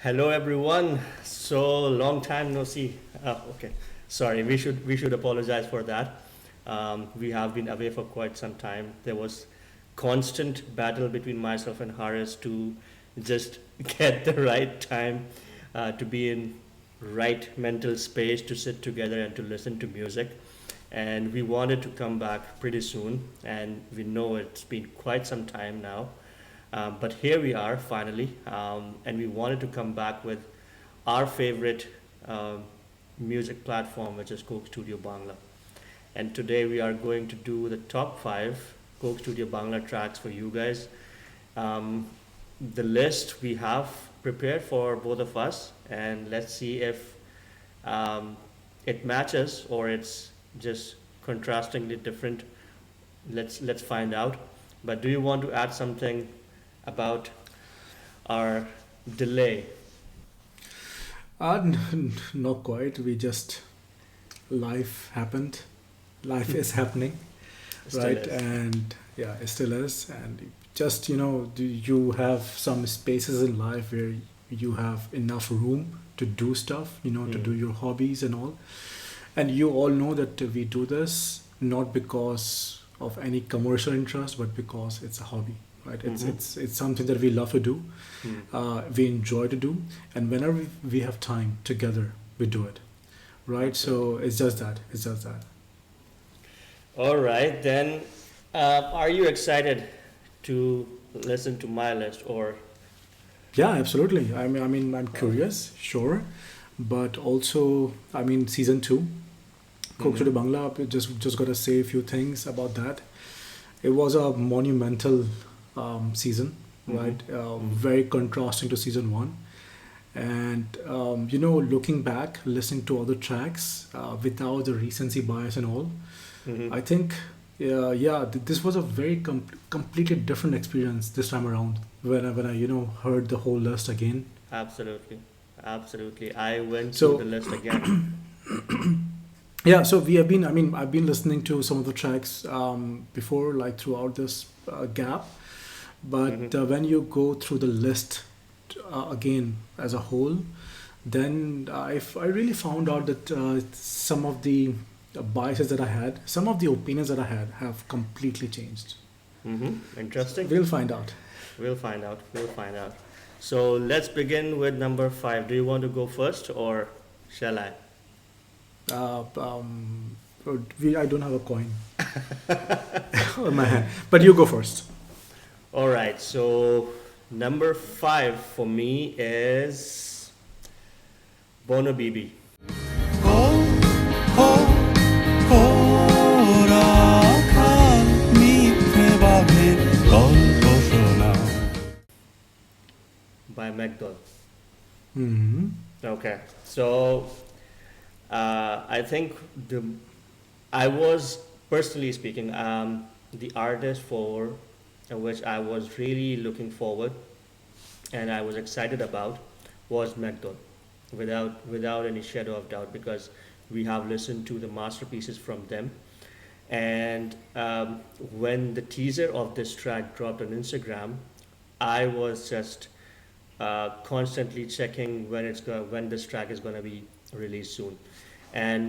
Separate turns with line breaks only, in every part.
Hello everyone. So long time no see. Okay, sorry. We should apologize for that. We have been away for quite some time. There was constant battle between myself and Haris to just get the right time to be in right mental space to sit together and to listen to music. And we wanted to come back pretty soon, and we know it's been quite some time now. But here we are finally, and we wanted to come back with our favorite um music platform, which is Coke Studio Bangla. And today we are going to do the top five Coke Studio Bangla tracks for you guys. Um, the list we have prepared for both of us, and let's see if um, it matches or it's just contrastingly different. Let's find out. But do you want to add something about our delay?
Not quite. We just life happened. Life is happening,
Still
right?
is.
And yeah, it still is. And just do you have some spaces in life where you have enough room to do stuff, to do
Mm.
your hobbies and all. And you all know that we do this not because of any commercial interest, but because it's a hobby, right? It's
Mm-hmm.
it's it's something that we love to do,
Mm.
we enjoy to do, and whenever we have time together, we do it, right?
Absolutely.
So it's just that. It's just that.
All right, then. Are you excited to listen to my list or?
Yeah, absolutely. I mean, I'm
Oh.
curious, sure, but also, I mean, season two, Coke
Mm-hmm.
Studio Bangla. Just gotta say a few things about that. It was a monumental season,
Mm-hmm.
right?
Mm-hmm.
Very contrasting to season one. And looking back, listening to other tracks without the recency bias and all,
Mm-hmm.
I think, yeah, this was a very completely different experience this time around. When I heard the whole list again.
Absolutely. Absolutely. I went through the
So
list again.
yeah, so we have been. I mean, I've been listening to some of the tracks before, like throughout this gap.
Mm-hmm.
But when you go through the list again as a whole, then I really found out that some of the biases that I had, some of the opinions that I had, have completely changed.
Mm-hmm. Interesting.
We'll find out.
We'll find out. We'll find out. So let's begin with number five. Do you want to go first or shall I?
Uh, um, I don't have a coin on my hand, but you go first.
All right. So number five for me is Bono Bibi
ঘোরাখাল মিথ্যে বাঁধের গল্প শোনা
by McDowell.
Hmm.
Okay. So I think the I was personally speaking the artist for which I was really looking forward and I was excited about was McDowell, without any shadow of doubt, because we have listened to the masterpieces from them. And when the teaser of this track dropped on Instagram, I was just constantly checking when this track is going to be released soon. And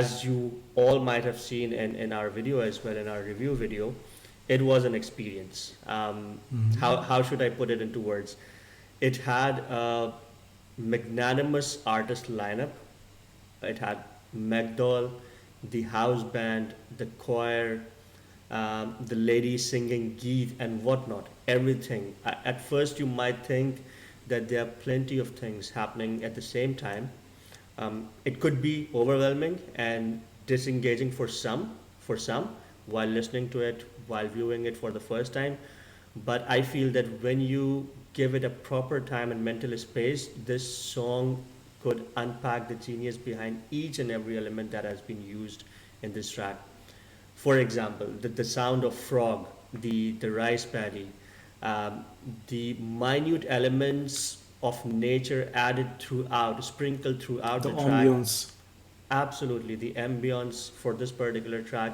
as you all might have seen in our video as well, in our review video, it was an experience.
Hmm.
How should I put it into words? It had a magnanimous artist lineup. It had McDowell, the house band, the choir, the ladies singing Geet and whatnot, everything. At first, you might think that there are plenty of things happening at the same time. It could be overwhelming and disengaging for some, while listening to it, while viewing it for the first time. But I feel that when you give it a proper time and mental space, this song could unpack the genius behind each and every element that has been used in this track. For example, the sound of frog, the rice paddy, um, the minute elements of nature added throughout, sprinkled throughout
The
the track.
ambience.
Absolutely, the ambience for this particular track,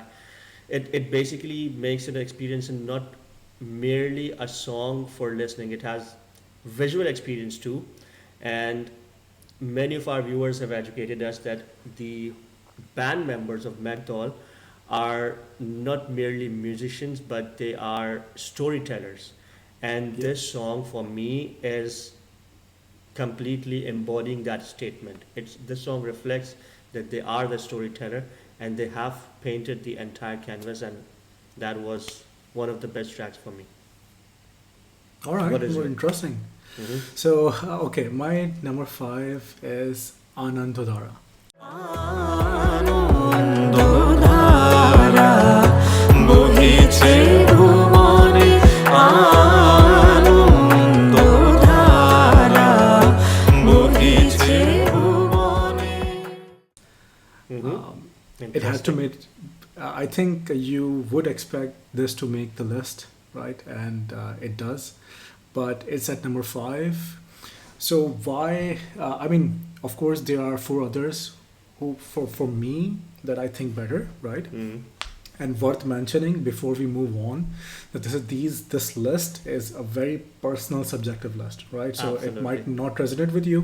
it basically makes it an experience and not merely a song for listening. It has visual experience too. And many of our viewers have educated us that the band members of Magdoll are not merely musicians, but they are storytellers. And
Yeah.
this song for me is completely embodying that statement. This song reflects that they are the storyteller and they have painted the entire canvas, and that was one of the best tracks for me.
All right,
What is
more
it?
interesting.
Mhm.
So, okay, my number 5 is Anandodara.
Anandadhara বহিছে ভুবনে আনন্দধারা বহিছে ভুবনে
Mhm.
It has to
Interesting.
make, I think you would expect this to make the list, right? And it does, but it's at number 5. So why? I mean, of course, there are 4 others who, for me, that I think better, right?
Mhm.
And worth mentioning before we move on, that this list is a very personal, subjective list, right? So it might
Absolutely.
not resonate with you,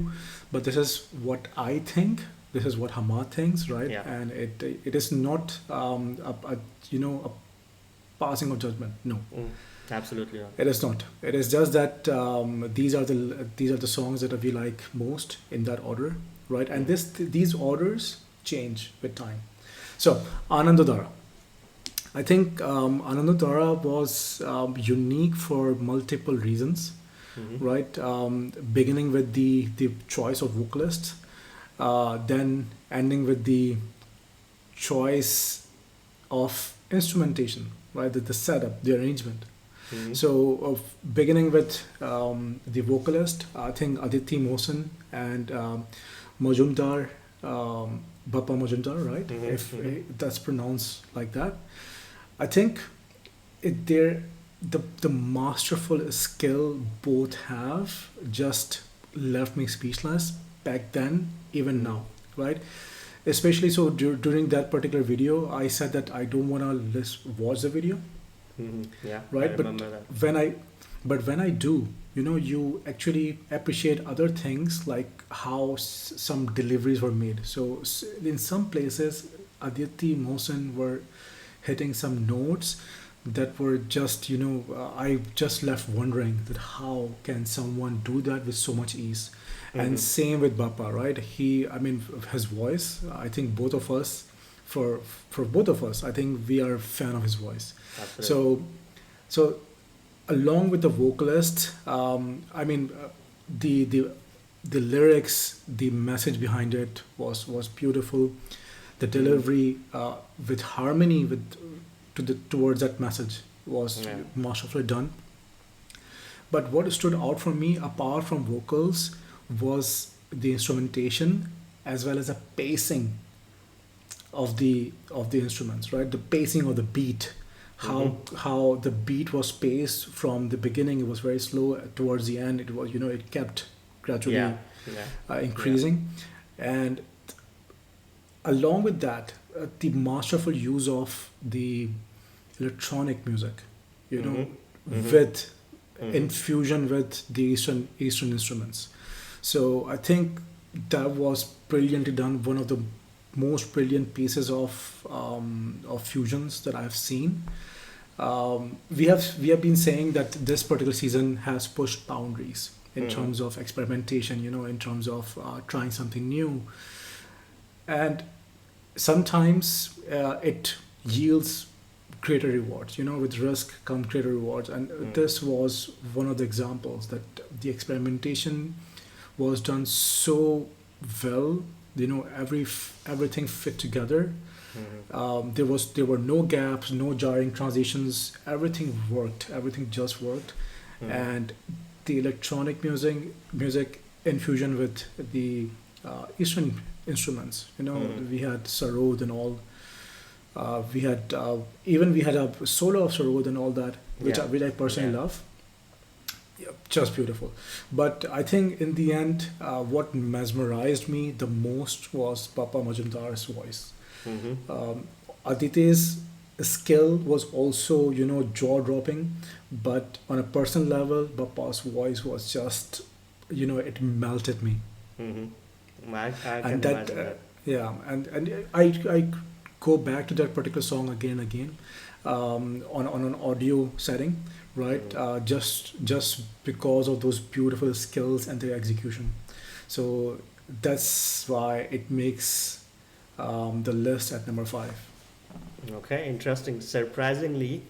but this is what I think. This is what Hammad thinks, right?
Yeah.
And it is not a a passing of judgment. No,
Mm. Absolutely not.
it is not. It is just that these are the songs that we like most in that order, right? And these orders change with time. So Anandodara. I think Anandodara was unique for multiple reasons,
Mhm.
right? Beginning with the choice of vocalists, then ending with the choice of instrumentation, right? The setup, the arrangement.
Mhm.
So, beginning with the vocalist, I think Aditi Mohsen and Majumdar, Bappa Majumdar, right?
Mhm,
If
mhm.
that's pronounced like that, I think the masterful skill both have just left me speechless back then, even now, right? Especially so during that particular video, I said that I don't want to watch the video,
Mhm. Yeah,
right?
I
But
remember that.
when I do, you actually appreciate other things, like how some deliveries were made. So in some places, Aditi Mohsen were hitting some notes that were just I just left wondering that how can someone do that with so much ease. And
Mhm.
same with Bappa, right? I mean, his voice, I think both of us, for both of us, I think we are a fan of his voice.
Absolutely.
So along with the vocalist, I mean, the lyrics, the message behind it was beautiful. The delivery with harmony towards that message was
Yeah.
masterfully done. But what stood out for me, apart from vocals, was the instrumentation as well as the pacing of the instruments, right? The pacing of the beat, how the beat was paced from the beginning. It was very slow. Towards the end, it was it kept gradually
Yeah, yeah.
increasing, and along with that, the masterful use of the electronic music,
Mhm. Mhm.
with
Mhm.
infusion with the Eastern instruments. So I think that was brilliantly done. One of the most brilliant pieces of fusions that I've seen. We have been saying that this particular season has pushed boundaries in
Mhm.
terms of experimentation. In terms of trying something new, and sometimes it yields greater rewards. With risk comes greater rewards, and this was one of the examples that the experimentation was done so well. Everything fit together.
Mhm.
There were no gaps, no jarring transitions. Everything worked. Everything just worked,
Mhm.
and the electronic music infusion with the Eastern instruments. We had sarod and all. We had a solo of sarod and all that, which
Yeah.
I personally
Yeah.
love. Yeah, just beautiful. But I think in the end, what mesmerized me the most was Papa Majumdar's voice.
Mhm.
Aditi's skill was also, jaw dropping, but on a personal level, Bappa's voice was just, it melted me.
I
And
can
that,
imagine that.
yeah, and I go back to that particular song again and again, on an audio setting, right?
Mm.
Just because of those beautiful skills and their execution. So that's why it makes the list at number five.
Okay, interesting. Surprisingly,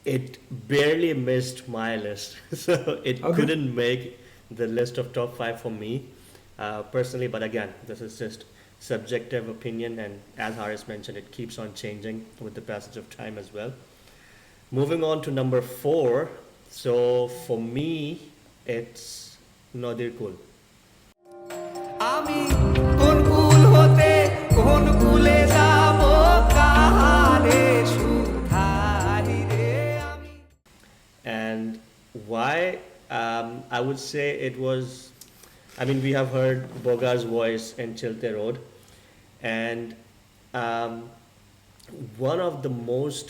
it barely missed my list, so it
Okay.
couldn't make the list of top five for me personally. But again, this is just subjective opinion, and as Haris mentioned, it keeps on changing with the passage of time as well. Moving on to number four. So for me, it's Nadir Kul.
আমি কোন কুল হতে কোন কুলে যাব কাহারে শুধাই রে আমি
And why? I would say it was. I mean, we have heard Bogar's voice in Chilte Road, and um, one of the most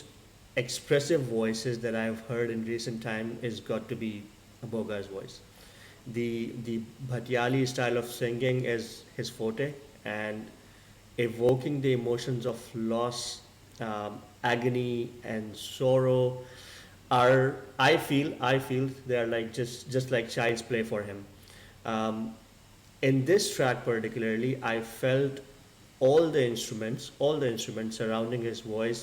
expressive voices that I've heard in recent time is got to be Bogar's voice. The Bhatyali style of singing is his forte, and evoking the emotions of loss, agony, and sorrow are I feel they are like just like child's play for him. Um, in this track particularly, I felt all the instruments surrounding his voice,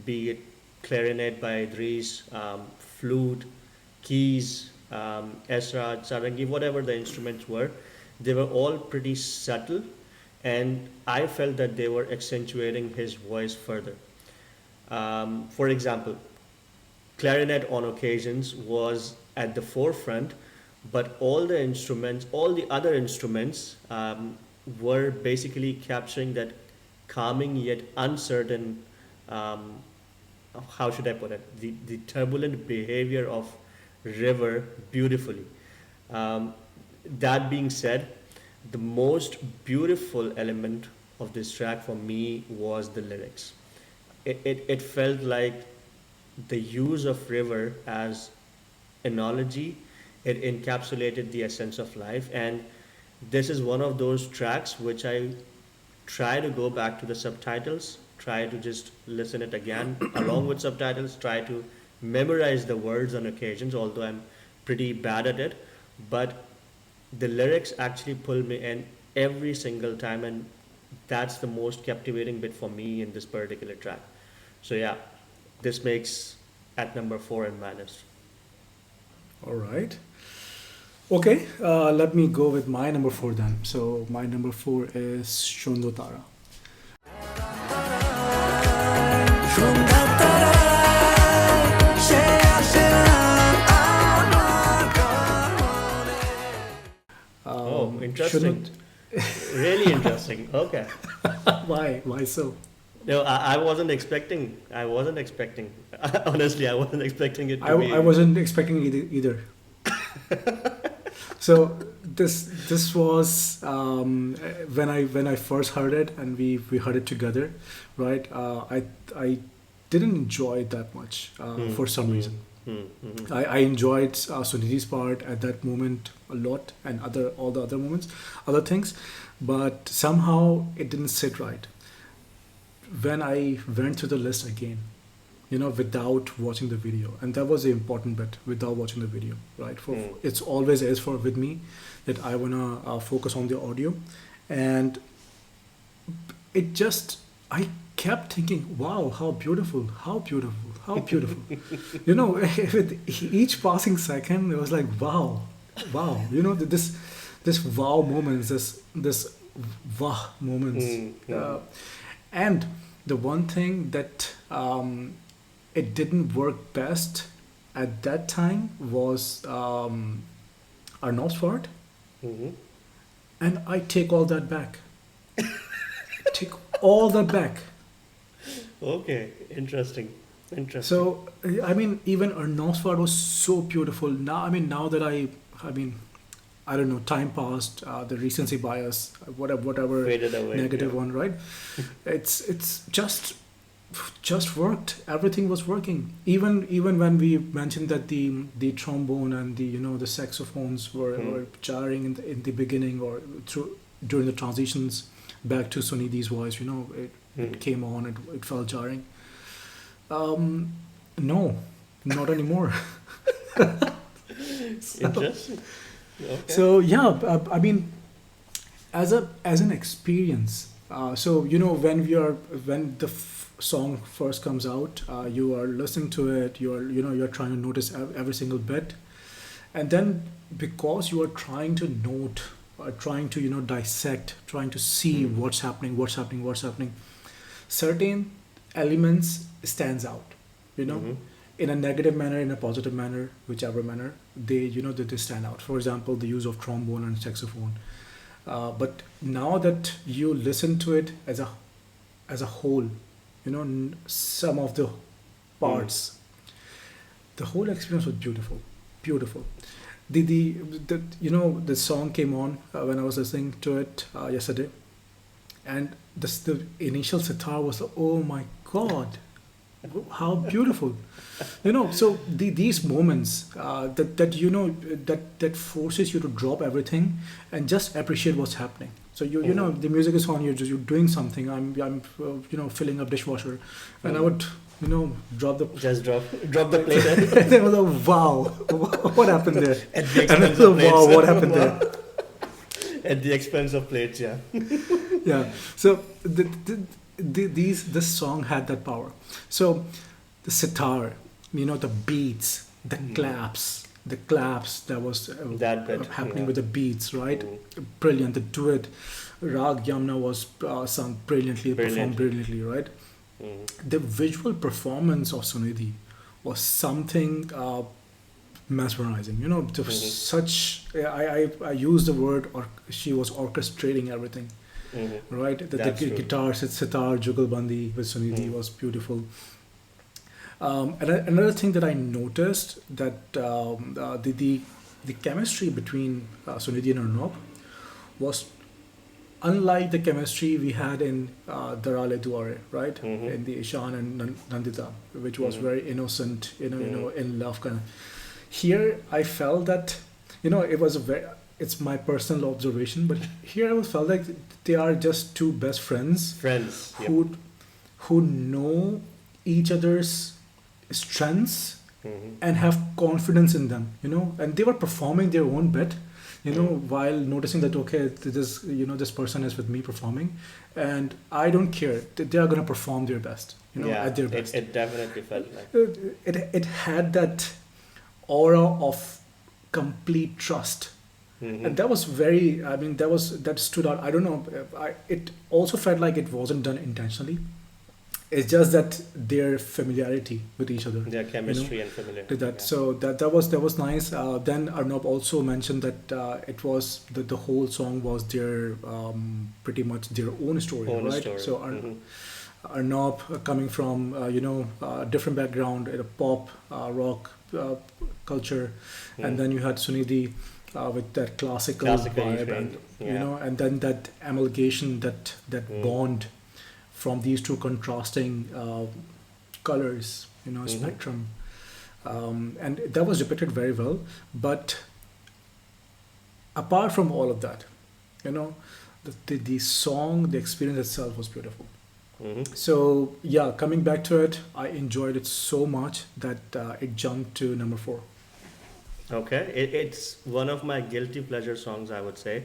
be it clarinet by Idris, flute, keys, Esra, sarangi, whatever the instruments were, they were all pretty subtle, and I felt that they were accentuating his voice further. For example, clarinet on occasions was at the forefront, but all the other instruments were basically capturing that calming yet uncertain, um, how should I put it, the turbulent behavior of river beautifully. Um, that being said, the most beautiful element of this track for me was the lyrics. It felt like the use of river as analogy, it encapsulated the essence of life. And this is one of those tracks which I try to go back to the subtitles, try to just listen it again along with subtitles, try to memorize the words on occasions, although I'm pretty bad at it. But the lyrics actually pull me in every single time, and that's the most captivating bit for me in this particular track. So yeah, this makes at number four in my list.
All right. Okay, let me go with my number four then. So my number four is Shondo Tara.
সন্ধ্যা তারায় সে আসে আমার গহনে
Oh, interesting. Really interesting. Okay.
Why? Why so?
No, I wasn't expecting. I wasn't expecting. Honestly, I wasn't expecting it to be.
I wasn't expecting either. So this was when I first heard it and we heard it together, right? I didn't enjoy it that much for some reason. I enjoyed Sunidhi's part at that moment a lot, and all the other moments, other things, but somehow it didn't sit right. When I went through the list again, without watching the video, and that was the important bit, without watching the video, right? It's always is for with me that I wanna focus on the audio, and it just I kept thinking, wow, how beautiful, how beautiful, how beautiful. With each passing second, it was like wow, wow. This wow moments, this wah moments. And the one thing that it didn't work best at that time was Arnav's part,
Mhm.
and I take all that back. Take all that back.
Okay, interesting. Interesting.
So I mean, even Arnav's part was so beautiful. Now that I mean, I don't know, time passed, the recency bias, whatever
Faded away.
negative
Yeah.
one, right? It's just just worked. Everything was working. Even when we mentioned that the trombone and the the saxophones were jarring in the beginning or through during the transitions back to Sunidhi's voice, it came on. It felt jarring. No, not anymore. so,
Interesting. Okay.
so yeah, I mean, as an experience. So when the song first comes out, you are listening to it. You're trying to notice every single bit, and then because you are trying to note, trying to dissect, trying to see what's happening. Certain elements stands out. You know,
Mm-hmm.
in a negative manner, in a positive manner, whichever manner they stand out. For example, the use of trombone and saxophone. But now that you listen to it as a whole, some of the parts, the whole experience was beautiful, beautiful. The song came on when I was listening to it yesterday, and the initial sitar was like, oh my god, how beautiful. So these moments that forces you to drop everything and just appreciate what's happening. So the music is on, you're doing something. I'm filling up dishwasher, and I would drop the
Just drop the plate
and then I was like, wow, what happened there?
at the
And I
expense
was
of
like, wow,
plates.
what happened there?
At the expense of plates, yeah.
Yeah. So this song had that power. So the sitar, the beats, the claps that was
That bit,
happening
yeah.
with the beats, right?
Mm.
Brilliant. The duet, Rag Yamna was sung brilliantly, performed brilliantly, right?
Mm.
The visual performance of Sunidhi was something mesmerizing. There was such. I use the word, or she was orchestrating everything,
Mm-hmm.
right? The
That's true.
guitar, sitar, jugalbandi with Sunidhi was beautiful. Another thing that I noticed that the chemistry between Sunidhi and Arnab was unlike the chemistry we had in Darale Duare, right?
Mhm.
In the Ishan and Nandita, which was
Mhm.
very innocent,
Mhm.
in love kind of. Here, I felt that, it was a very. It's my personal observation, but here I felt like they are just two best friends
Friends. Yep.
who know each other's strengths
Mhm.
and have confidence in them, and they were performing their own bit, while noticing that, okay, this person is with me performing, and I don't care, they are going to perform their best,
Yeah,
at their best.
it definitely felt like.
It had that aura of complete trust,
Mhm.
and that was very, I mean, that stood out. I don't know, it also felt like it wasn't done intentionally. It's just that their familiarity with each other,
Their chemistry and familiarity.
did that.
Yeah.
So that was nice. Then Arnab also mentioned that it was the whole song was their pretty much their own story,
Own
right?
story.
So
Mhm.
Arnab, coming from different background, a pop rock culture, and then you had Sunidhi with that classical
Classically
vibe,
trained.
and
Yeah.
and then that amalgamation, that bond from these two contrasting colors, spectrum, and that was depicted very well. But apart from all of that, the song, the experience itself was beautiful.
Mhm.
So yeah, coming back to it, I enjoyed it so much that it jumped to number 4.
Okay, it's one of my guilty pleasure songs, I would say,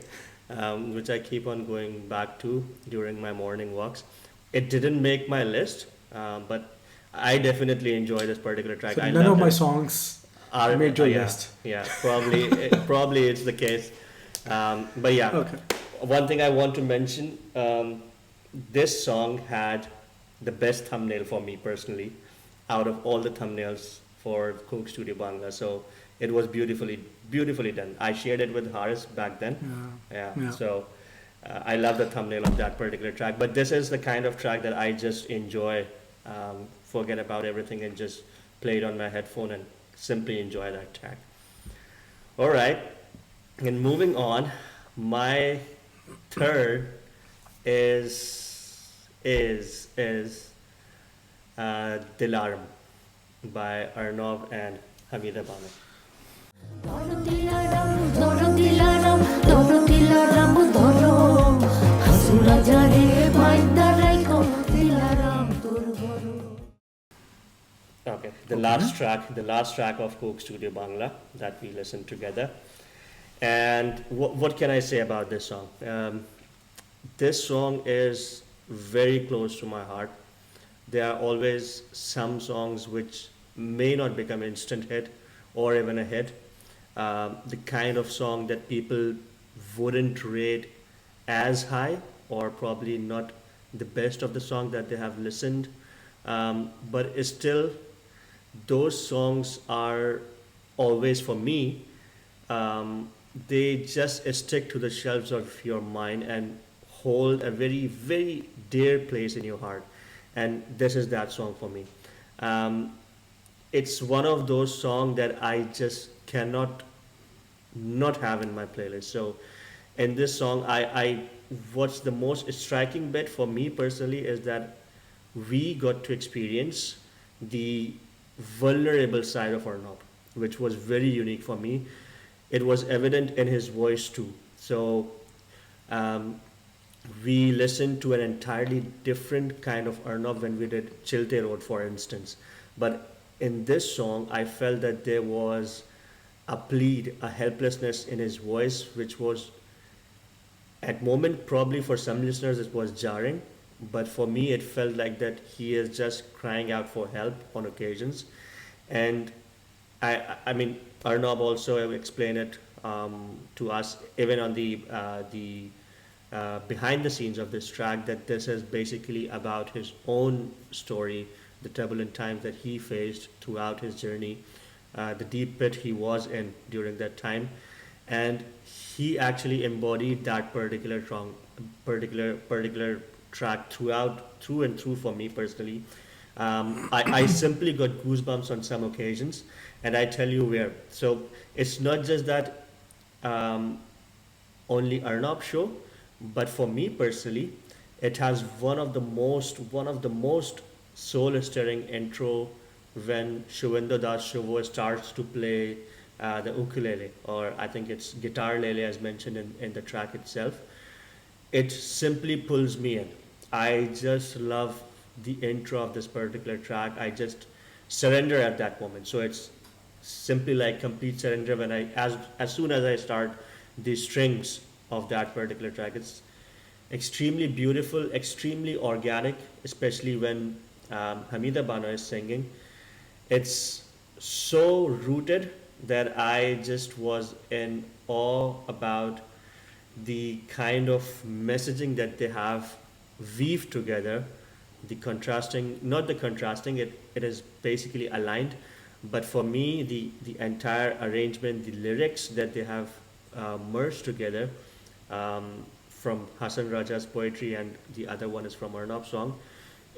which I keep on going back to during my morning walks. It didn't make my list, but I definitely enjoy this particular track.
So
I
none of
loved
my
it.
songs made your
Yeah,
list.
yeah, probably it's the case. But yeah,
Okay.
one thing I want to mention, this song had the best thumbnail for me personally, out of all the thumbnails for Coke Studio Bangla. So it was beautifully done. I shared it with Haris back then.
Yeah.
Yeah.
Yeah.
So I love the thumbnail of that particular track. But this is the kind of track that I just enjoy. Forget about everything and just play it on my headphone and simply enjoy that track. All right. And moving on, my third is Dilaram by Arnav and Hamida Bano.
ধরো দিলারাম ধরো দিলারাম ধরো দিলারাম ধরো হাসুরা যারে মাইন্দা রাইখো দিলারাম তোর ধরো
Okay, the
Okay.
last track of Coke Studio Bangla that we listened together. And what can I say about this song? This song is very close to my heart. There are always some songs which may not become instant hit or even a hit. The kind of song that people wouldn't rate as high or probably not the best of the song that they have listened. But it's still, those songs are always for me, um, they just stick to the shelves of your mind and hold a very, very dear place in your heart. And this is that song for me. Um, it's one of those songs that I just cannot not have in my playlist. So in this song, what's the most striking bit for me personally is that we got to experience the vulnerable side of Arnab, which was very unique for me. It was evident in his voice too. So um, we listened to an entirely different kind of Arnab when we did Chilte Road, for instance. But in this song, I felt that there was a plead, a helplessness in his voice, which was at moment probably for some listeners it was jarring, but for me it felt like that he is just crying out for help on occasions. And I mean, Arnab also explained it to us even on the behind the scenes of this track, that this is basically about his own story, the turbulent times that he faced throughout his journey, the deep pit he was in during that time, and he actually embodied that particular track through and through for me personally. I simply got goosebumps on some occasions, and I tell you where. So it's not just that only Arnab show, but for me personally, it has one of the most soul-stirring intro when Shuvendra Das Shuvo starts to play the ukulele, or I think it's guitar lele as mentioned in the track itself. It simply pulls me in. I just love the intro of this particular track. I just surrender at that moment. So it's simply like complete surrender when as soon as I start the strings of that particular track. It's extremely beautiful, extremely organic, especially when Hamida Bano is singing. It's so rooted that I just was in awe about the kind of messaging that they have weaved together, the contrasting, not the contrasting, it is basically aligned, but for me, the entire arrangement, the lyrics that they have merged together, from Hassan Raja's poetry and the other one is from Arnab's song,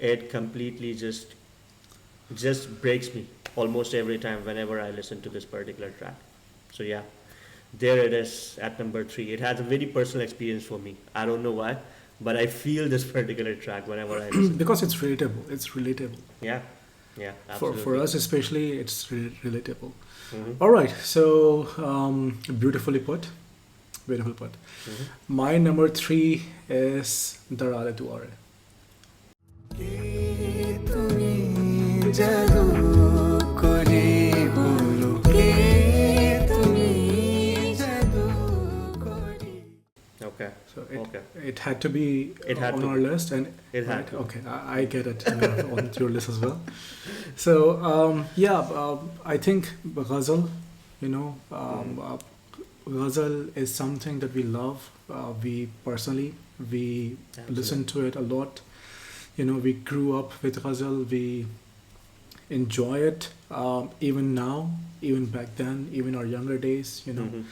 it completely just breaks me almost every time whenever I listen to this particular track. So yeah, there it is at number 3. It has a very personal experience for me. I don't know why, but I feel this particular track whenever I listen.
Because it's relatable. It's relatable.
Yeah, yeah,
For
absolutely.
us especially, it's relatable.
Mhm,
All right. So beautifully put. Beautiful put.
mhm.
My number 3 is Darale Duare.
কে তুমি জাদু করে বলো কে তুমি জাদু করে
Okay,
So
okay.
it had to be
It had
on
to
our
be.
list, and
It had
right,
to.
okay, I get it on your list as well. So I think ghazal, ghazal is something that we love. We personally listen to it a lot. We grew up with ghazal. We enjoy it even now, even back then, even our younger days.
Mhm.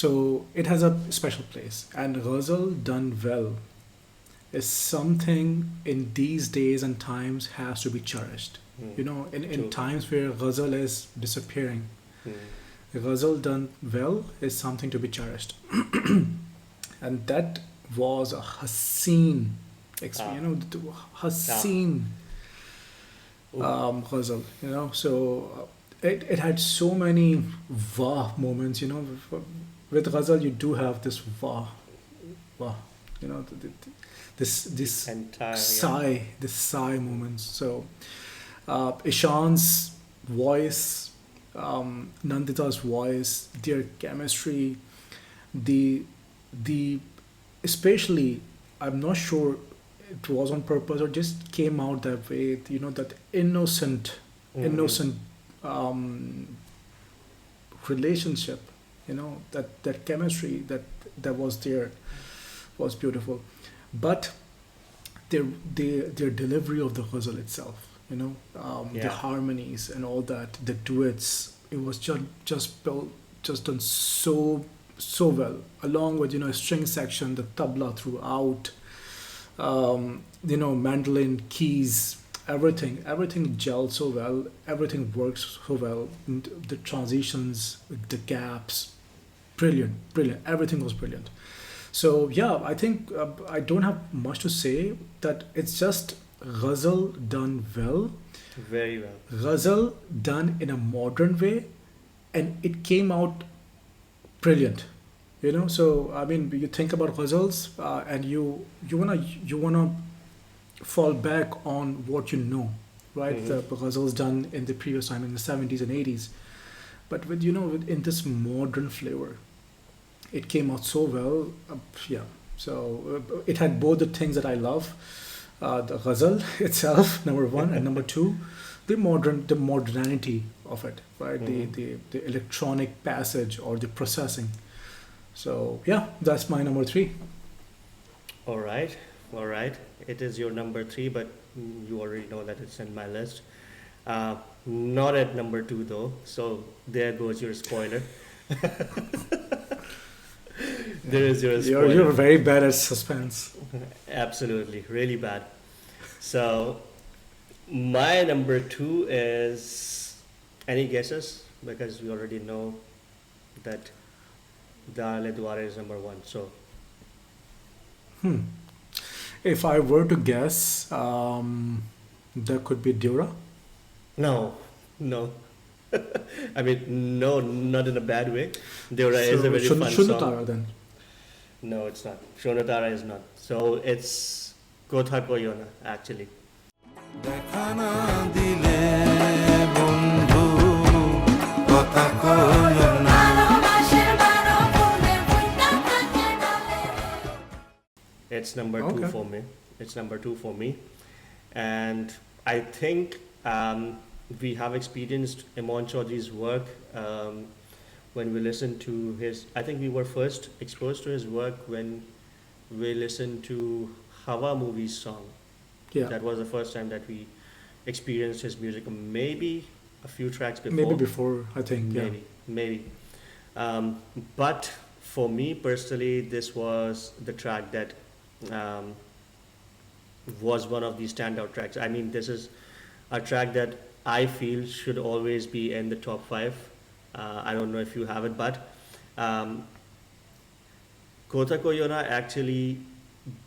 So it has a special place, and ghazal done well is something in these days and times has to be cherished.
Mm.
In
True.
times where ghazal is disappearing,
Mm.
ghazal done well is something to be cherished. And that was a haseen
Ah.
haseen ghazal, you know. So it had so many wah moments, you know. With ghazal, you do have this wah, you know, this
Entire, yeah.
sigh, this sigh moments. So Ishan's voice, Nandita's voice, their chemistry, the the especially, I'm not sure it was on purpose or just came out that way. You know, that
Mhm.
innocent um, relationship. You know, that chemistry that was there was beautiful, but their delivery of the ghazal itself, you know, the
Yeah.
harmonies and all that, the duets, it was just built, just done so well, along with, you know, string section, the tabla throughout, you know, mandolin keys, everything gelled so well, everything works so well, and the transitions, the gaps, brilliant, everything was brilliant. So yeah, I think I don't have much to say. That it's just ghazal done well,
Very well.
ghazal done in a modern way, and it came out brilliant. You know, so I mean, you think about ghazals, and you wanna fall back on what you know, right?
Mhm.
The ghazals done in the previous time in the 70s and 80s, but with, you know, in this modern flavor, it came out so well. Yeah. So it had both the things that I love, the ghazal itself, number one, and number two, the modernity of it, right? The,
Mhm.
the the electronic passage or the processing. So yeah, that's my number three.
All right. All right. It is your number three, but you already know that it's in my list. Uh, Not at number two though. So there goes your spoiler. There is your
You're
spoiler.
very bad at suspense.
Absolutely, really bad. So my number two is, any guesses? Because we already know that Dale Dwara is number one. So
Hmm. If I were to guess, that could be Dura.
no, no. I mean, no, not in a bad way. Deora is a
So
very fun song.
Shunutara then.
No, it's not. Shonatara is not. So it's Kotha Koyona, actually.
দেখা না দিলে বন্ধু কথা কইও না
It's number two
Okay.
for me. It's number two for me. And I think we have experienced Imon Chaudhry's work when we listened to his. I think we were first exposed to his work when we listened to Hawa movie's song.
Yeah.
That was the first time that we experienced his music. Maybe a few tracks
Maybe
before.
before, I think. Yeah.
Maybe. But for me personally, this was the track that um, was one of the standout tracks. I mean, this is a track that I feel should always be in the top five. I don't know if you have it, but um, Kota Koyona actually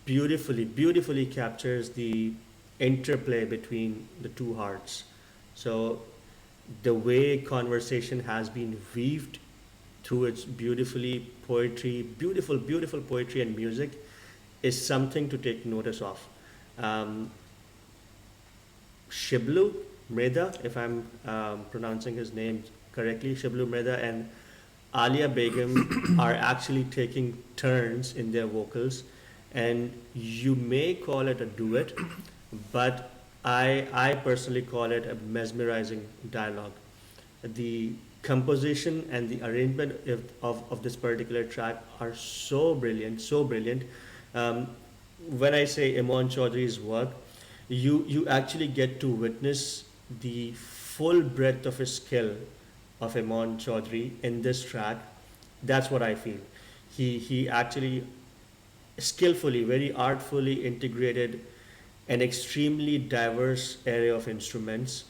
beautifully captures the interplay between the two hearts. So the way conversation has been weaved through its beautiful poetry and music is something to take notice of. Um, Shiblu Mreda, if I'm pronouncing his name correctly, Shiblu Mreda and Alia Begum are actually taking turns in their vocals, and you may call it a duet, but I personally call it a mesmerizing dialogue. The composition and the arrangement of this particular track are so brilliant, so brilliant. Um, when I say Imon Chaudhry's work, you actually get to witness the full breadth of his skill of Imon Chaudhry in this track. That's what I feel. He actually skillfully, very artfully integrated an extremely diverse array of instruments,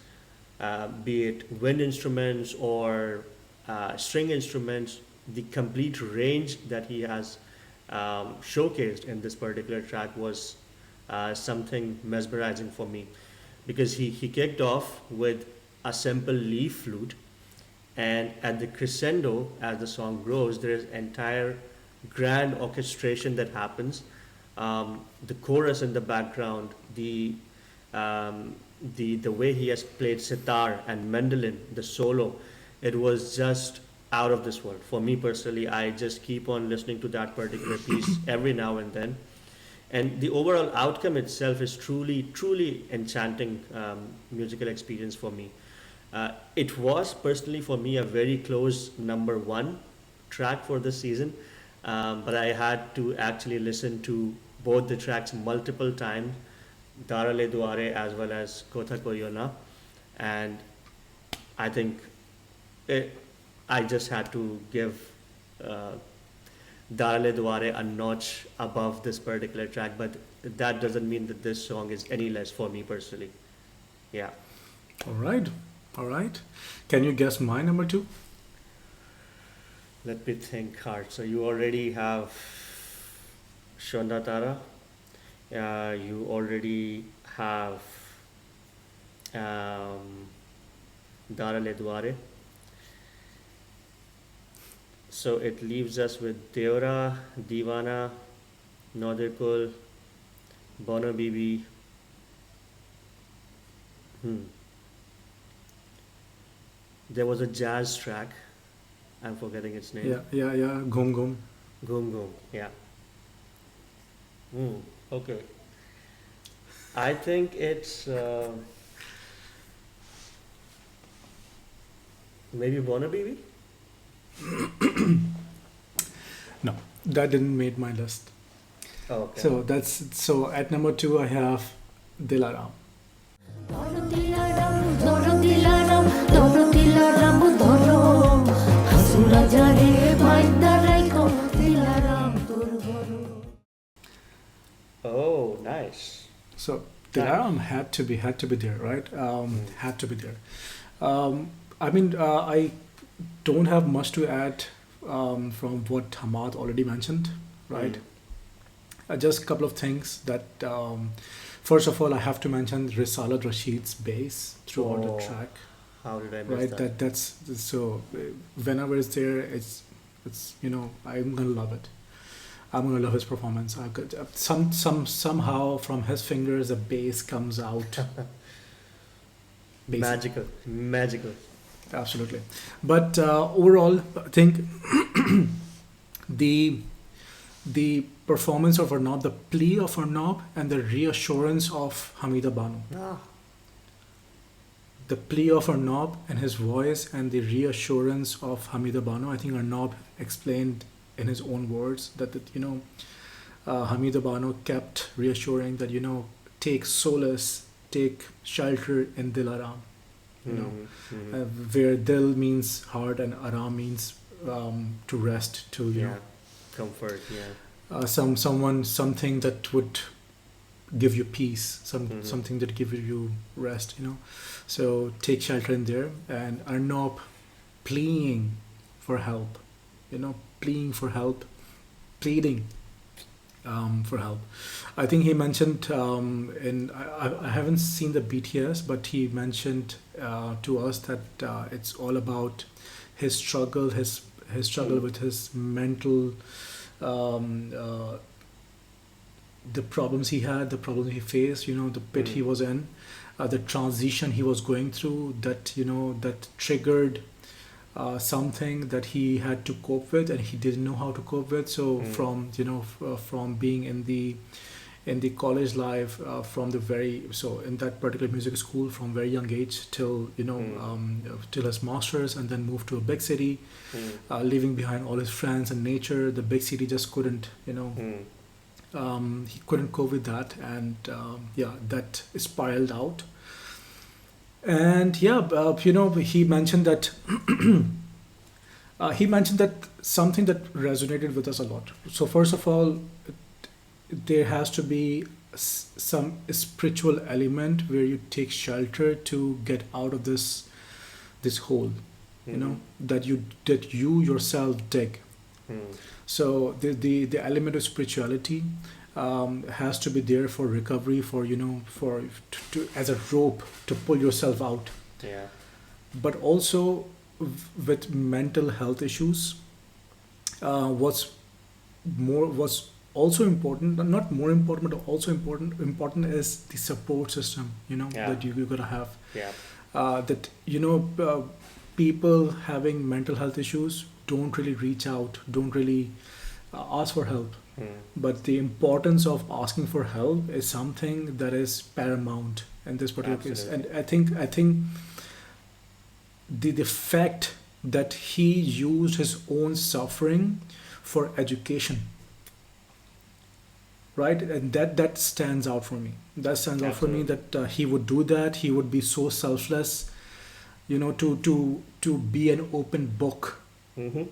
be it wind instruments or string instruments. The complete range that he has showcased in this particular track was something mesmerizing for me. because he kicked off with a simple leaf flute, and at the crescendo, as the song grows, there is entire grand orchestration that happens. The chorus in the background, um, the way he has played sitar and mandolin, the solo, it was just out of this world. For me personally, I just keep on listening to that particular piece every now and then. And the overall outcome itself is truly enchanting musical experience for me. It was personally for me a very close number one track for this season, but I had to actually listen to both the tracks multiple times, Darale Duare as well as Kotha Koyona, and I think it, I just had to give uh, Darale Duare a notch above this particular track, but that doesn't mean that this song is any less for me personally. Yeah.
All right. All right. Can you guess my number two?
Let me think hard. So you already have Shonda Tara. You already have um, Dara Le Duare. So it leaves us with Deora, Divana, Nadirkul, Bono Bibi. Hmm. There was a jazz track. I'm forgetting its name.
Yeah. Gum Gum.
Goom Goom. Yeah. Hmm. Okay. I think it's maybe Bono Bibi.
No, that didn't make my list.
Oh, okay.
So at number two I have Dilaram.
ধরো দিলারাম ধরো দিলারাম ধরো দিলারাম ধরো হাসুরা যারে মাইন্দা রাইখো দিলারাম তোর ঘরো
Oh, nice.
So Dilaram had to be there, right? Had to be there. I mean, I don't have much to add from what Hammad already mentioned, right? Just a couple of things that first of all I have to mention Risalat Rashid's bass throughout the
Oh,
track,
How did I miss
right?
that?
That's so whenever it's there, it's I'm gonna love it. I'm gonna love his performance. I could somehow from his fingers a bass comes out. Bass.
Magical, magical.
Absolutely. But overall, I think the performance of Arnab, the plea of Arnab, and the reassurance of Hamida Banu.
Ah,
The plea of Arnab and his voice, and the reassurance of Hamida Banu. I think Arnab explained in his own words that Hamida Banu kept reassuring that take solace, take shelter in Dilaram. Where Dil means heart and Aram means to rest, to
yeah, comfort. Yeah.
something that would give you peace,
Mhm.
something that give you rest. So take shelter in there, and Arnab pleading for help, pleading for help. I think he mentioned I haven't seen the BTS, but he mentioned to us that it's all about his struggle, his struggle with his mental, um, the problems he had, the problems he faced, the pit he was in, the transition he was going through, that triggered something that he had to cope with, and he didn't know how to cope with. So from being in the college life, in that particular music school from very young age till till his masters, and then moved to a big city, leaving behind all his friends and nature. The big city just couldn't he couldn't cope with that, and that spiraled out. And he mentioned that something that resonated with us a lot. So first of all, there has to be some spiritual element where you take shelter to get out of this hole, that you yourself dig. So the element of spirituality, has to be there for recovery, for for as a rope to pull yourself out.
Yeah.
But also with mental health issues, what's also important, not more important, but also important is the support system.
Yeah.
That you gotta have.
Yeah.
That people having mental health issues don't really reach out, don't really ask for help.
Mm.
But the importance of asking for help is something that is paramount in this particular case. And
Absolutely.
I think the fact that he used his own suffering for education, right? And that stands out for me. That stands out for me,
Absolutely.
that he would do that. He would be so selfless, to be an open book
Mm-hmm.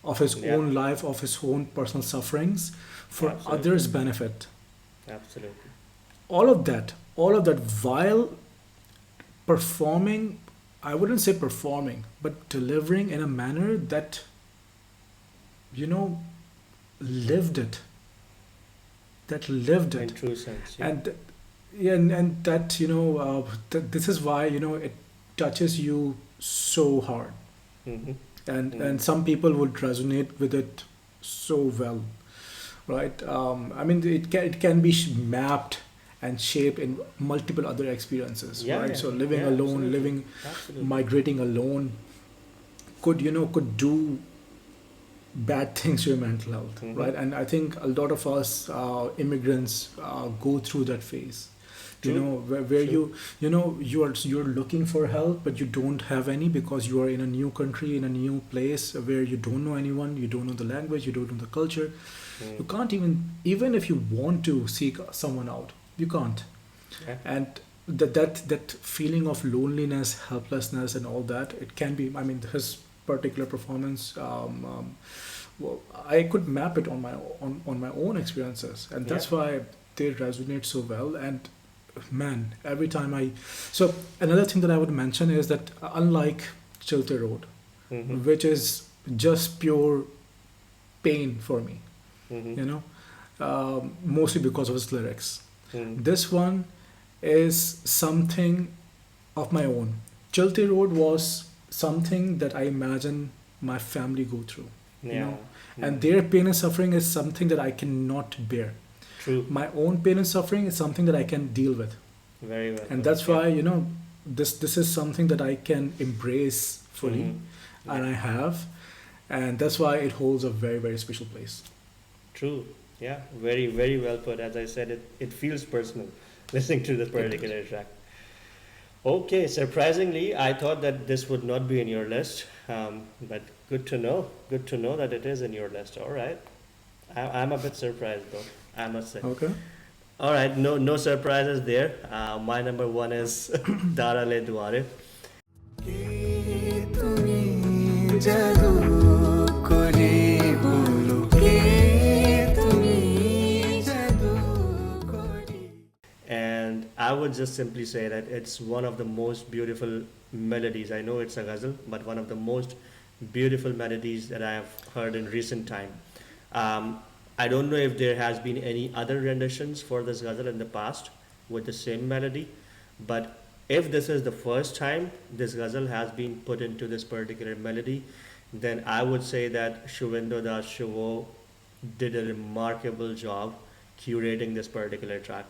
of his
Yeah.
own life, of his own personal sufferings, for
Absolutely.
others' benefit.
Absolutely.
All of that while performing, I wouldn't say performing, but delivering in a manner that, you know, lived it. That lived
In
it.
true sense. Yeah.
And yeah, and that, this is why, it touches you so hard.
Mm-hmm.
And some people would resonate with it so well, right? I mean, it can be mapped and shaped in multiple other experiences,
Yeah.
right?
Yeah.
So living
Yeah.
alone,
Absolutely.
living,
Absolutely.
migrating alone, could do bad things to your mental health,
Mhm.
right? And I think a lot of us immigrants go through that phase,
True.
where
True.
you're looking for help, but you don't have any, because you are in a new country, in a new place where you don't know anyone, you don't know the language, you don't know the culture. You
Mm.
can't even if you want to seek someone out, you can't.
Yeah.
And that feeling of loneliness, helplessness, and all that, it can be. I mean, his particular performance. Well, I could map it on my own experiences, and that's
Yeah.
why they resonate so well. And man, every time so another thing that I would mention is that, unlike Chilte Road,
Mm-hmm.
which is just pure pain for me,
Mm-hmm.
mostly because of its lyrics.
Mm.
This one is something of my own. Chilte Road was something that I imagine my family go through,
Yeah.
and
Mm.
their pain and suffering is something that I cannot bear.
True.
My own pain and suffering is something that I can deal with,
Very well.
and
put.
that's
Yeah.
why this is something that I can embrace fully,
Mhm.
and
Yeah.
I have, and that's why it holds a very, very special place.
True. Yeah. Very, very well put. As I said, it feels personal listening to this particular track. Okay, surprisingly, I thought that this would not be in your list, but good to know. Good to know that it is in your list. All right. I'm a bit surprised though, I must say.
Okay.
All right, no surprises there. My number one is Dara Le Duare.
কে তুমি জাদু করে বলো কে তুমি জাদু করে
And I would just simply say that it's one of the most beautiful melodies. I know it's a ghazal, but one of the most beautiful melodies that I have heard in recent time. I don't know if there has been any other renditions for this ghazal in the past with the same melody, but if this is the first time this ghazal has been put into this particular melody, then I would say that Shuvendra Das Shuvo did a remarkable job curating this particular track.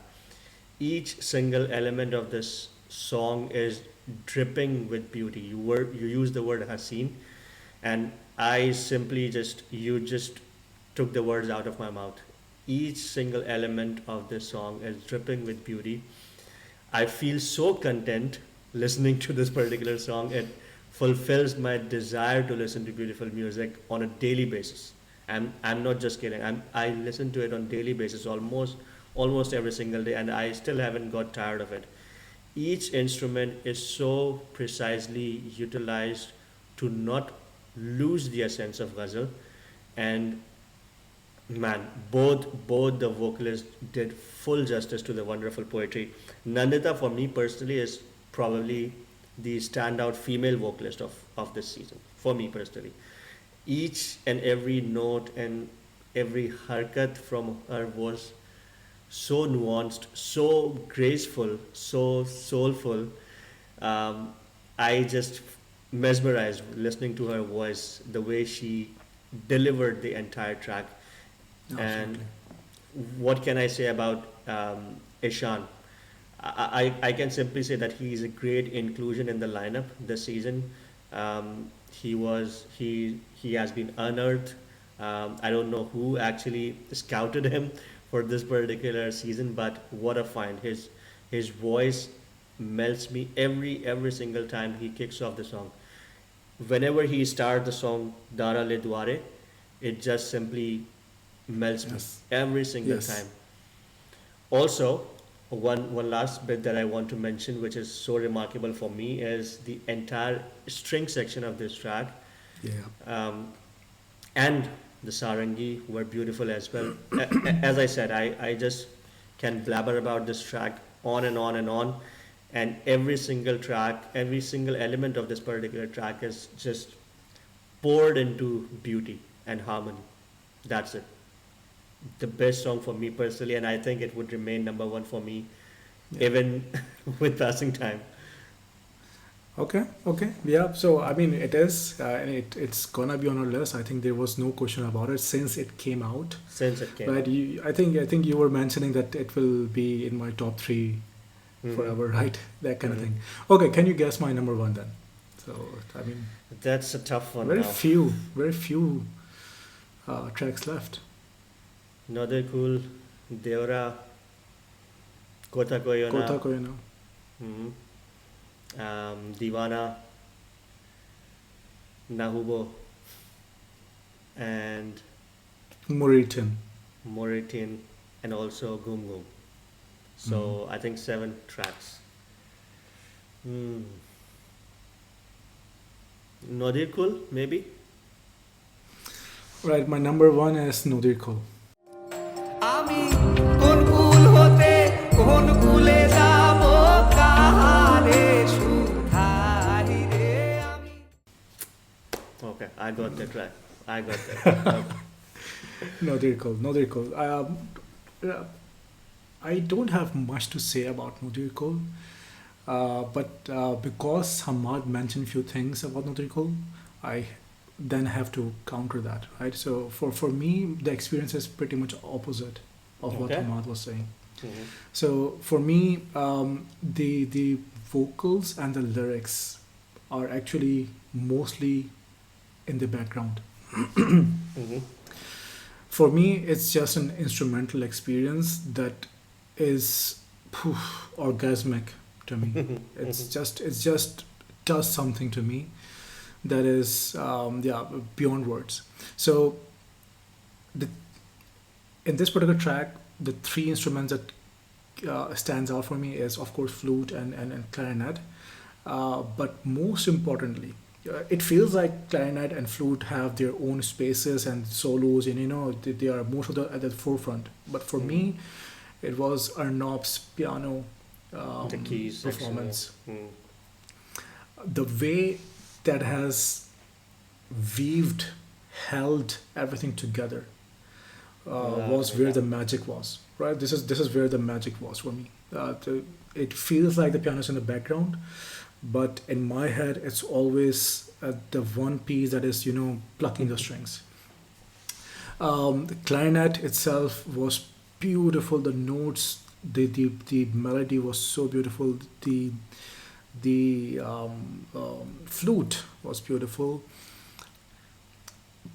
Each single element of this song is dripping with beauty. You use the word Haseen, and I simply just took the words out of my mouth. Each single element of this song is dripping with beauty. I feel so content listening to this particular song. It fulfills my desire to listen to beautiful music on a daily basis. I'm not just kidding. I listen to it on daily basis almost every single day, and I still haven't got tired of it. Each instrument is so precisely utilized to not lose the essence of ghazal, and man, both the vocalists did full justice to the wonderful poetry. Nandita, for me personally, is probably the standout female vocalist of this season, for me personally. Each and every note and every harkat from her was so nuanced, so graceful, so soulful. Um, I just mesmerized listening to her voice, the way she delivered the entire track. And
Absolutely.
what can I say about Ishan? I can simply say that he is a great inclusion in the lineup this season. He has been unearthed. I don't know who actually scouted him for this particular season, but what a find! His voice melts me every single time he kicks off the song. Whenever he starts the song Dara Le Duare, it just simply melts me
Yes.
every single
Yes.
time. Also, one last bit that I want to mention, which is so remarkable for me, is the entire string section of this track,
Yeah.
um, and the sarangi were beautiful as well. As I said, I just can blabber about this track on and on and on, and every single track, every single element of this particular track is just poured into beauty and harmony. That's it. The best song for me personally, and I think it would remain number one for me,
Yeah.
even with passing time.
Okay, okay, yeah. So I mean, it is, and it's gonna be on our list. I think there was no question about it since it came out.
Since it came
But
out.
I think you were mentioning that it will be in my top three
Mhm.
forever, right? That kind of
Mhm.
thing. Okay, can you guess my number one then? So I mean,
That's a tough one
very
now.
few, very few tracks left.
Another cool, Deora, Kota
Kota
Koyona,
Koyana,
mhm, Divana, Nahubo, and
Moritan.
Moritin, and also Gum Gum. So I think 7 tracks. Hmm. Nadir Kul, maybe?
Right, my number one is Nodir Kol.
আমি কোন কুল হতে কোন কুলে যাব কাহারে শুধাই রে আমি
Okay, I got that right. I got that. Okay.
Nodir Kol, Nodir Kol. Uh, I don't have much to say about Nodir Kol, but because Hammad mentioned few things about Nodir Kol, I then have to counter that, right? So for me, the experience is pretty much opposite of what
Okay.
Hammad was saying.
Mhm.
So for me, the vocals and the lyrics are actually mostly in the background.
Mhm.
For me, it's just an instrumental experience that is phew, orgasmic to me. It's just does something to me that is yeah, beyond words. So the in this particular track, the three instruments that stands out for me is of course flute and clarinet. But most importantly, it feels like clarinet and flute have their own spaces and solos, and they are most of the at the forefront. But for me, it was Arnab's piano
The keys section,
performance.
yeah. Mm.
The way that has weaved, held everything together was where
Yeah.
the magic was. Right, this is where the magic was for me. It feels like the piano's in the background, but in my head, it's always the one piece that is plucking the strings. The clarinet itself was beautiful. The notes, the melody was so beautiful. The flute was beautiful.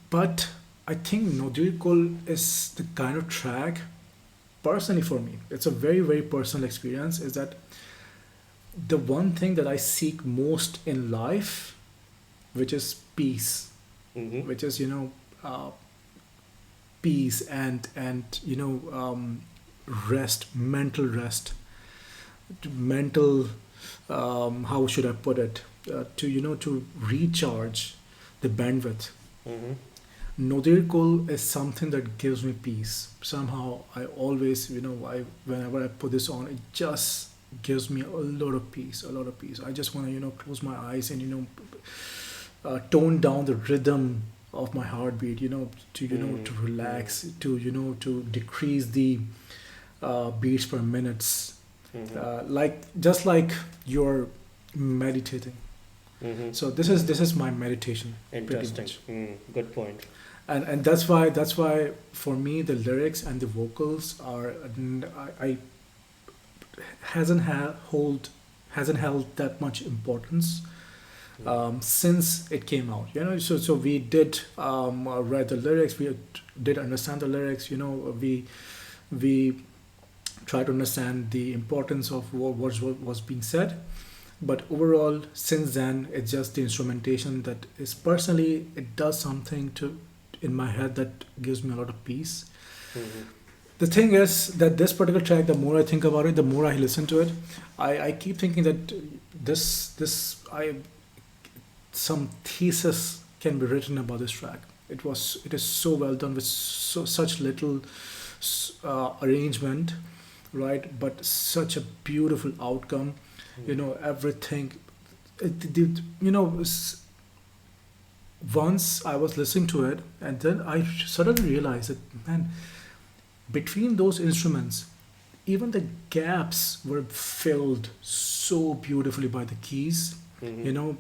But I think Nodir Kol is the kind of track, personally for me, it's a very, very personal experience, is that the one thing that I seek most in life, which is peace,
Mhm.
which is, peace and rest, mental rest, mental, how should I put it, to recharge the bandwidth.
Mhm.
Nodir Kol is something that gives me peace. Somehow, I always, whenever I put this on, it just gives me a lot of peace, a lot of peace. I just want to, close my eyes and, tone down the rhythm of my heartbeat, to, to relax, to, to decrease the beats per minutes,
Mhm.
just like you're meditating.
Mhm.
So this is my meditation, pretty
Interesting.
much.
Good point.
And that's why for me the lyrics and the vocals are I hasn't held that much importance since it came out. So we did read the lyrics, we did understand the lyrics. We try to understand the importance of what was being said. But overall, since then, it's just the instrumentation that is personally, it does something to in my head that gives me a lot of peace.
Mhm.
The thing is that this particular track, the more I think about it, the more I listen to it, I keep thinking that some thesis can be written about this track. It is so well done with such little arrangement, right? But such a beautiful outcome. Everything. Once I was listening to it, and then I suddenly realized that, man, between those instruments, even the gaps were filled so beautifully by the keys.
Mhm.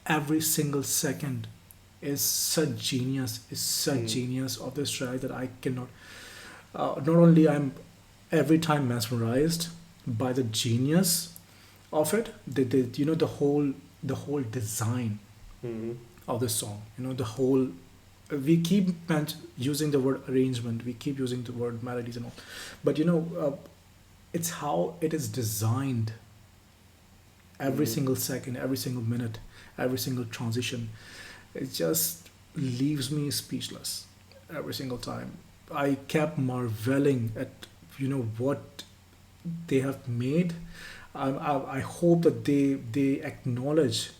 Every single second is such
Mm.
genius of this track that I cannot. Not only I'm every time mesmerized by the genius of it, the whole design
Mhm.
of the song. The whole. We keep using the word arrangement. We keep using the word melodies and all, but it's how it is designed. Every
Mhm.
single second, every single minute, every single transition, it just leaves me speechless every single time. I kept marveling at what they have made. I hope that they acknowledge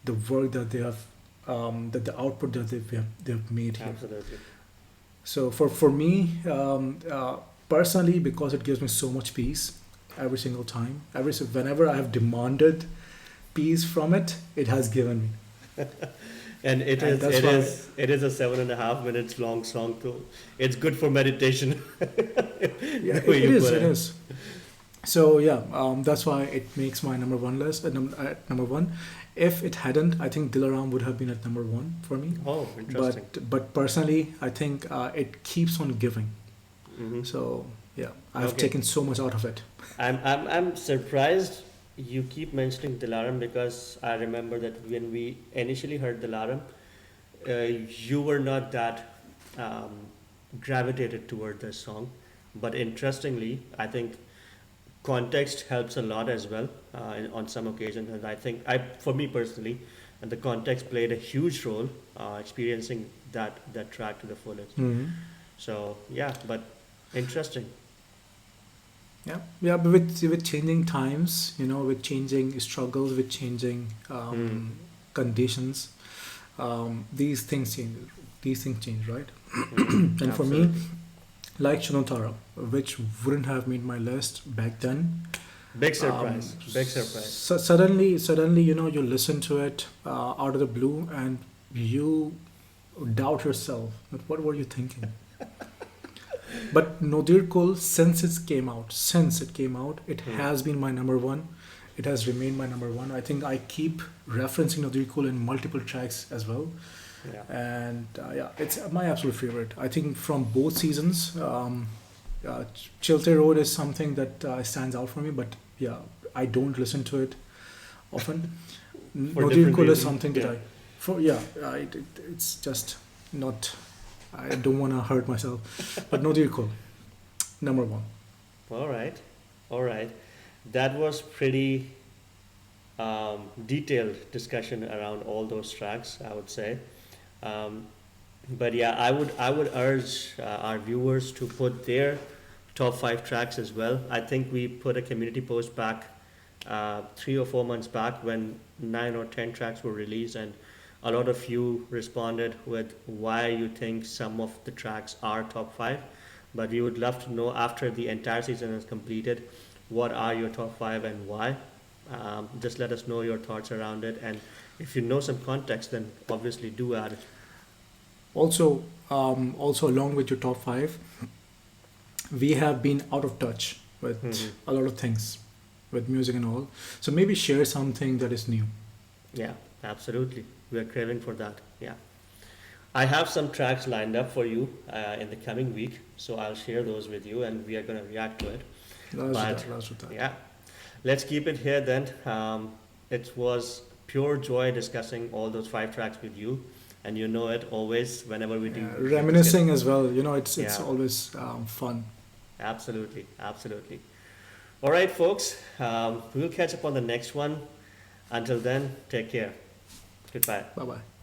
the work that they have, that the output that they have made here.
Absolutely.
So for me, personally, because it gives me so much peace every single time, whenever I have demanded peace from it, it has given me.
And it
And
is
that's
it
why,
is it is a 7.5 minutes long song too. It's good for meditation.
yeah,
The
it,
way
it
you
is,
put
it
it.
is. So yeah, that's why it makes my number one list at number one. If it hadn't, I think Dilaram would have been at number one for me.
Oh, interesting.
But personally, I think it keeps on giving.
Hmm.
So yeah, I've
Okay.
taken so much out of it.
I'm surprised you keep mentioning Dilaram because I remember that when we initially heard Dilaram, you were not that um, gravitated toward this song. But interestingly, I think context helps a lot as well on some occasions, and I think for me personally, and the context played a huge role experiencing that track to the fullest.
Hmm.
So yeah, but interesting.
Yeah, but with changing times, with changing struggles, with changing
Hmm.
conditions, these things change. These things change, right?
Hmm.
And for me,
Absolutely.
like Shanotara, which wouldn't have made my list back then.
Big surprise. Big surprise.
Suddenly, you listen to it out of the blue, and you doubt yourself. But what were you thinking? But Nodir Kul, since it came out, it
Hmm.
has been my number one. It has remained my number one. I think I keep referencing Nodir Kul in multiple tracks as well.
Yeah.
And yeah, it's my absolute favorite. I think from both seasons, Chilte Road is something that stands out for me. But yeah, I don't listen to it often.
For
Nodir
different
Kul is
reasons.
something that
Yeah.
it's just not. I don't want to hurt myself, but Nodir Kul, number one.
All right. All right. That was pretty detailed discussion around all those tracks, I would say. Um, but yeah, I would urge our viewers to put their top 5 tracks as well. I think we put a community post back 3 or 4 months back when 9 or 10 tracks were released, and a lot of you responded with why you think some of the tracks are top 5. But we would love to know after the entire season is completed, what are your top 5 and why? Just let us know your thoughts around it, and if you know some context, then obviously do add it.
Also along with your top five, we have been out of touch with a lot of things, with music and all. So maybe share something that is new.
Yeah, absolutely. We are craving for that. Yeah. I have some tracks lined up for you in the coming week, so I'll share those with you and we are going to react to it.
Let's do that.
Yeah, let's keep it here then. It was pure joy discussing all those 5 tracks with you, and you know it always whenever we do.
Reminiscing as well, it's
Yeah.
always fun.
Absolutely, absolutely. All right, folks, we'll catch up on the next one. Until then, take care. Goodbye.
Bye bye.